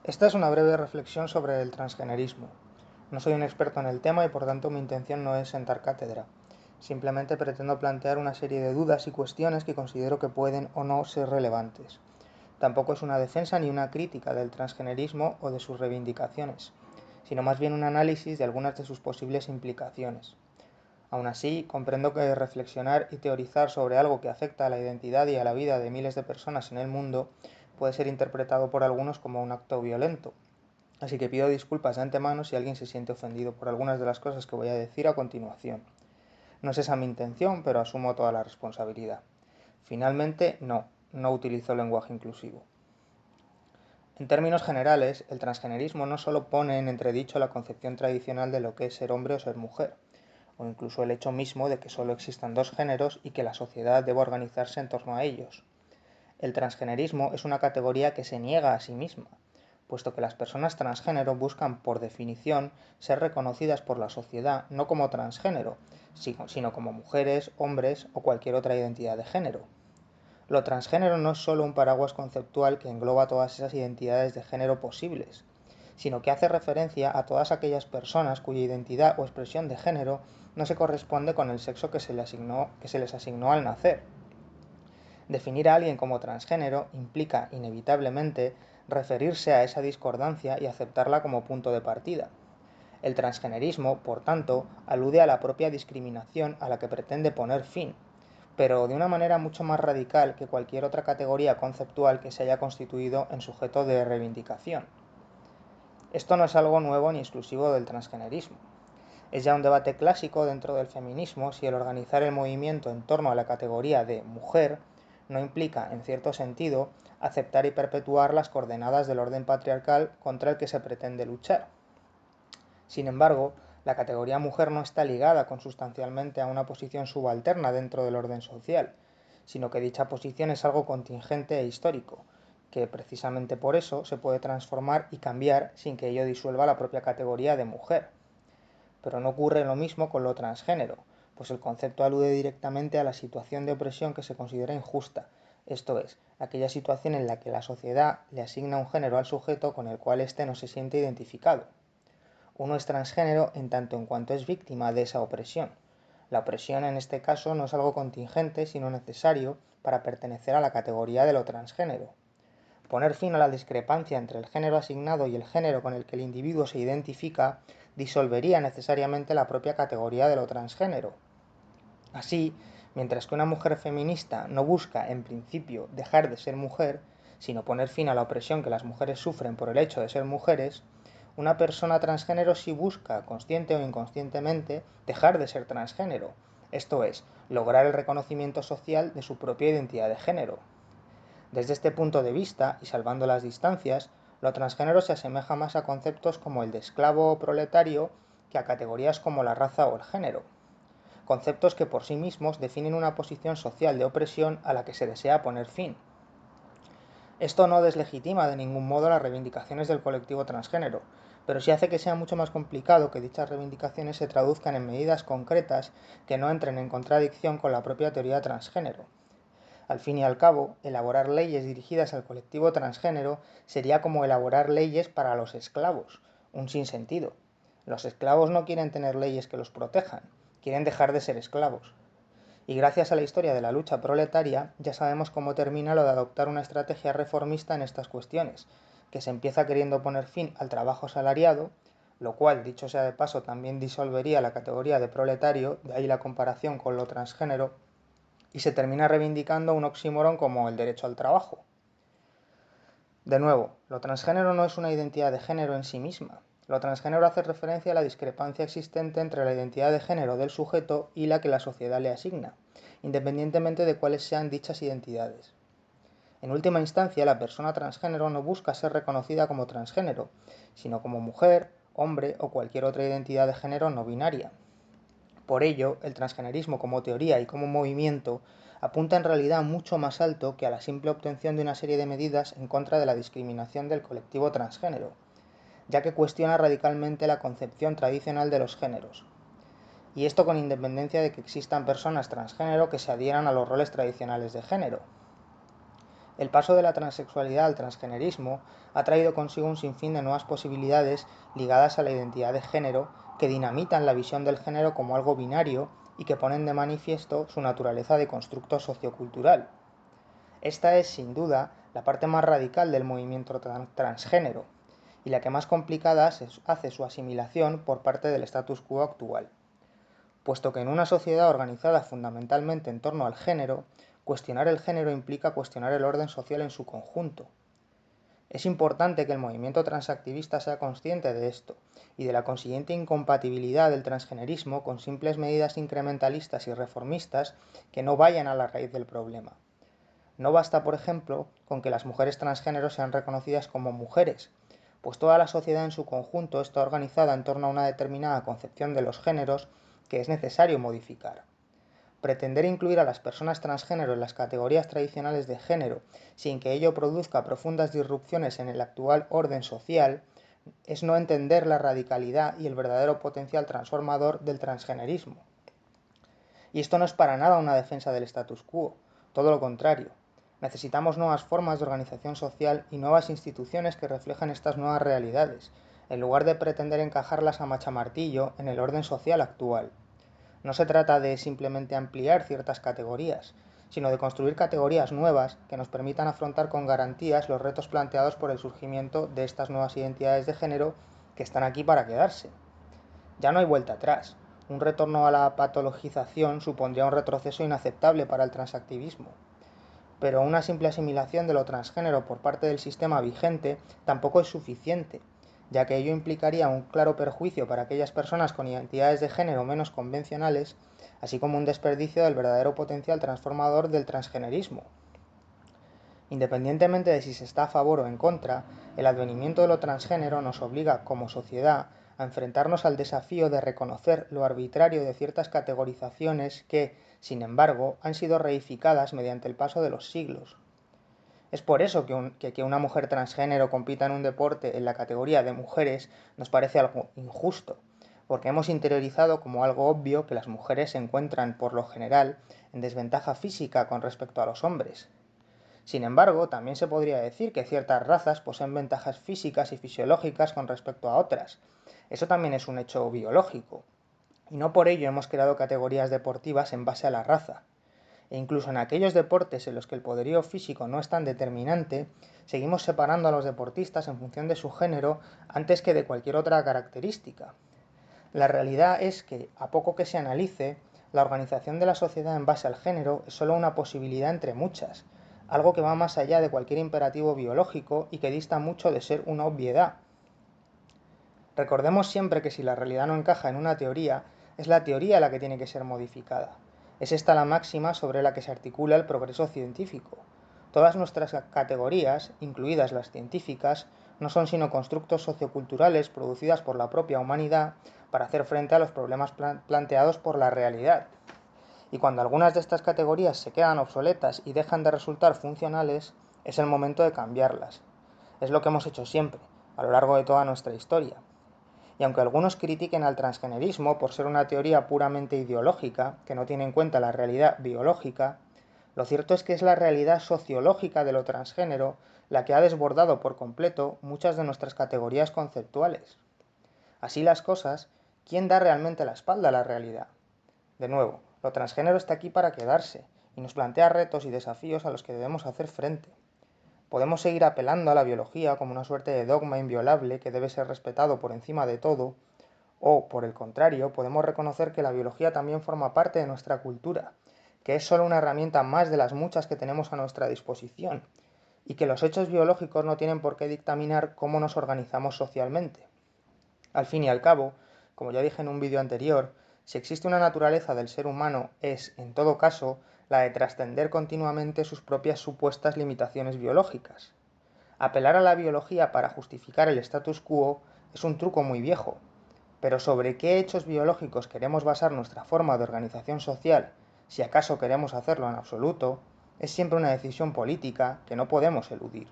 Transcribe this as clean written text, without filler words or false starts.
Esta es una breve reflexión sobre el transgenerismo. No soy un experto en el tema y por tanto mi intención no es sentar cátedra. Simplemente pretendo plantear una serie de dudas y cuestiones que considero que pueden o no ser relevantes. Tampoco es una defensa ni una crítica del transgenerismo o de sus reivindicaciones, sino más bien un análisis de algunas de sus posibles implicaciones. Aún así, comprendo que reflexionar y teorizar sobre algo que afecta a la identidad y a la vida de miles de personas en el mundo puede ser interpretado por algunos como un acto violento. Así que pido disculpas de antemano si alguien se siente ofendido por algunas de las cosas que voy a decir a continuación. No es esa mi intención, pero asumo toda la responsabilidad. Finalmente, no utilizo lenguaje inclusivo. En términos generales, el transgenerismo no solo pone en entredicho la concepción tradicional de lo que es ser hombre o ser mujer, o incluso el hecho mismo de que solo existan dos géneros y que la sociedad deba organizarse en torno a ellos. El transgenerismo es una categoría que se niega a sí misma, puesto que las personas transgénero buscan, por definición, ser reconocidas por la sociedad no como transgénero, sino como mujeres, hombres o cualquier otra identidad de género. Lo transgénero no es solo un paraguas conceptual que engloba todas esas identidades de género posibles, sino que hace referencia a todas aquellas personas cuya identidad o expresión de género no se corresponde con el sexo que se les asignó al nacer. Definir a alguien como transgénero implica, inevitablemente, referirse a esa discordancia y aceptarla como punto de partida. El transgenerismo, por tanto, alude a la propia discriminación a la que pretende poner fin, pero de una manera mucho más radical que cualquier otra categoría conceptual que se haya constituido en sujeto de reivindicación. Esto no es algo nuevo ni exclusivo del transgenerismo. Es ya un debate clásico dentro del feminismo si el organizar el movimiento en torno a la categoría de mujer no implica, en cierto sentido, aceptar y perpetuar las coordenadas del orden patriarcal contra el que se pretende luchar. Sin embargo, la categoría mujer no está ligada consustancialmente a una posición subalterna dentro del orden social, sino que dicha posición es algo contingente e histórico, que precisamente por eso se puede transformar y cambiar sin que ello disuelva la propia categoría de mujer. Pero no ocurre lo mismo con lo transgénero, pues el concepto alude directamente a la situación de opresión que se considera injusta, esto es, aquella situación en la que la sociedad le asigna un género al sujeto con el cual éste no se siente identificado. Uno es transgénero en tanto en cuanto es víctima de esa opresión. La opresión en este caso no es algo contingente, sino necesario para pertenecer a la categoría de lo transgénero. Poner fin a la discrepancia entre el género asignado y el género con el que el individuo se identifica disolvería necesariamente la propia categoría de lo transgénero. Así, mientras que una mujer feminista no busca, en principio, dejar de ser mujer, sino poner fin a la opresión que las mujeres sufren por el hecho de ser mujeres, una persona transgénero sí busca, consciente o inconscientemente, dejar de ser transgénero, esto es, lograr el reconocimiento social de su propia identidad de género. Desde este punto de vista, y salvando las distancias, lo transgénero se asemeja más a conceptos como el de esclavo o proletario que a categorías como la raza o el género, conceptos que por sí mismos definen una posición social de opresión a la que se desea poner fin. Esto no deslegitima de ningún modo las reivindicaciones del colectivo transgénero, pero sí hace que sea mucho más complicado que dichas reivindicaciones se traduzcan en medidas concretas que no entren en contradicción con la propia teoría transgénero. Al fin y al cabo, elaborar leyes dirigidas al colectivo transgénero sería como elaborar leyes para los esclavos, un sinsentido. Los esclavos no quieren tener leyes que los protejan, quieren dejar de ser esclavos. Y gracias a la historia de la lucha proletaria, ya sabemos cómo termina lo de adoptar una estrategia reformista en estas cuestiones, que se empieza queriendo poner fin al trabajo asalariado, lo cual, dicho sea de paso, también disolvería la categoría de proletario, de ahí la comparación con lo transgénero, y se termina reivindicando un oxímoron como el derecho al trabajo. De nuevo, lo transgénero no es una identidad de género en sí misma. Lo transgénero hace referencia a la discrepancia existente entre la identidad de género del sujeto y la que la sociedad le asigna, independientemente de cuáles sean dichas identidades. En última instancia, la persona transgénero no busca ser reconocida como transgénero, sino como mujer, hombre o cualquier otra identidad de género no binaria. Por ello, el transgenerismo como teoría y como movimiento apunta en realidad mucho más alto que a la simple obtención de una serie de medidas en contra de la discriminación del colectivo transgénero, ya que cuestiona radicalmente la concepción tradicional de los géneros. Y esto con independencia de que existan personas transgénero que se adhieran a los roles tradicionales de género. El paso de la transexualidad al transgenerismo ha traído consigo un sinfín de nuevas posibilidades ligadas a la identidad de género que dinamitan la visión del género como algo binario y que ponen de manifiesto su naturaleza de constructo sociocultural. Esta es, sin duda, la parte más radical del movimiento transgénero y la que más complicada hace su asimilación por parte del status quo actual, puesto que en una sociedad organizada fundamentalmente en torno al género, cuestionar el género implica cuestionar el orden social en su conjunto. Es importante que el movimiento transactivista sea consciente de esto y de la consiguiente incompatibilidad del transgenerismo con simples medidas incrementalistas y reformistas que no vayan a la raíz del problema. No basta, por ejemplo, con que las mujeres transgénero sean reconocidas como mujeres, pues toda la sociedad en su conjunto está organizada en torno a una determinada concepción de los géneros que es necesario modificar. Pretender incluir a las personas transgénero en las categorías tradicionales de género sin que ello produzca profundas disrupciones en el actual orden social es no entender la radicalidad y el verdadero potencial transformador del transgenerismo. Y esto no es para nada una defensa del status quo, todo lo contrario. Necesitamos nuevas formas de organización social y nuevas instituciones que reflejen estas nuevas realidades, en lugar de pretender encajarlas a machamartillo en el orden social actual. No se trata de simplemente ampliar ciertas categorías, sino de construir categorías nuevas que nos permitan afrontar con garantías los retos planteados por el surgimiento de estas nuevas identidades de género que están aquí para quedarse. Ya no hay vuelta atrás. Un retorno a la patologización supondría un retroceso inaceptable para el transactivismo. Pero una simple asimilación de lo transgénero por parte del sistema vigente tampoco es suficiente, ya que ello implicaría un claro perjuicio para aquellas personas con identidades de género menos convencionales, así como un desperdicio del verdadero potencial transformador del transgenerismo. Independientemente de si se está a favor o en contra, el advenimiento de lo transgénero nos obliga, como sociedad, a enfrentarnos al desafío de reconocer lo arbitrario de ciertas categorizaciones que, sin embargo, han sido reificadas mediante el paso de los siglos. Es por eso que una mujer transgénero compita en un deporte en la categoría de mujeres nos parece algo injusto, porque hemos interiorizado como algo obvio que las mujeres se encuentran, por lo general, en desventaja física con respecto a los hombres. Sin embargo, también se podría decir que ciertas razas poseen ventajas físicas y fisiológicas con respecto a otras. Eso también es un hecho biológico. Y no por ello hemos creado categorías deportivas en base a la raza. E incluso en aquellos deportes en los que el poderío físico no es tan determinante, seguimos separando a los deportistas en función de su género antes que de cualquier otra característica. La realidad es que, a poco que se analice, la organización de la sociedad en base al género es solo una posibilidad entre muchas, algo que va más allá de cualquier imperativo biológico y que dista mucho de ser una obviedad. Recordemos siempre que si la realidad no encaja en una teoría, es la teoría la que tiene que ser modificada. Es esta la máxima sobre la que se articula el progreso científico. Todas nuestras categorías, incluidas las científicas, no son sino constructos socioculturales producidas por la propia humanidad para hacer frente a los problemas planteados por la realidad. Y cuando algunas de estas categorías se quedan obsoletas y dejan de resultar funcionales, es el momento de cambiarlas. Es lo que hemos hecho siempre, a lo largo de toda nuestra historia. Y aunque algunos critiquen al transgenerismo por ser una teoría puramente ideológica, que no tiene en cuenta la realidad biológica, lo cierto es que es la realidad sociológica de lo transgénero la que ha desbordado por completo muchas de nuestras categorías conceptuales. Así las cosas, ¿quién da realmente la espalda a la realidad? De nuevo, lo transgénero está aquí para quedarse y nos plantea retos y desafíos a los que debemos hacer frente. Podemos seguir apelando a la biología como una suerte de dogma inviolable que debe ser respetado por encima de todo, o, por el contrario, podemos reconocer que la biología también forma parte de nuestra cultura, que es solo una herramienta más de las muchas que tenemos a nuestra disposición, y que los hechos biológicos no tienen por qué dictaminar cómo nos organizamos socialmente. Al fin y al cabo, como ya dije en un vídeo anterior, si existe una naturaleza del ser humano es, en todo caso, la de trascender continuamente sus propias supuestas limitaciones biológicas. Apelar a la biología para justificar el status quo es un truco muy viejo, pero sobre qué hechos biológicos queremos basar nuestra forma de organización social, si acaso queremos hacerlo en absoluto, es siempre una decisión política que no podemos eludir.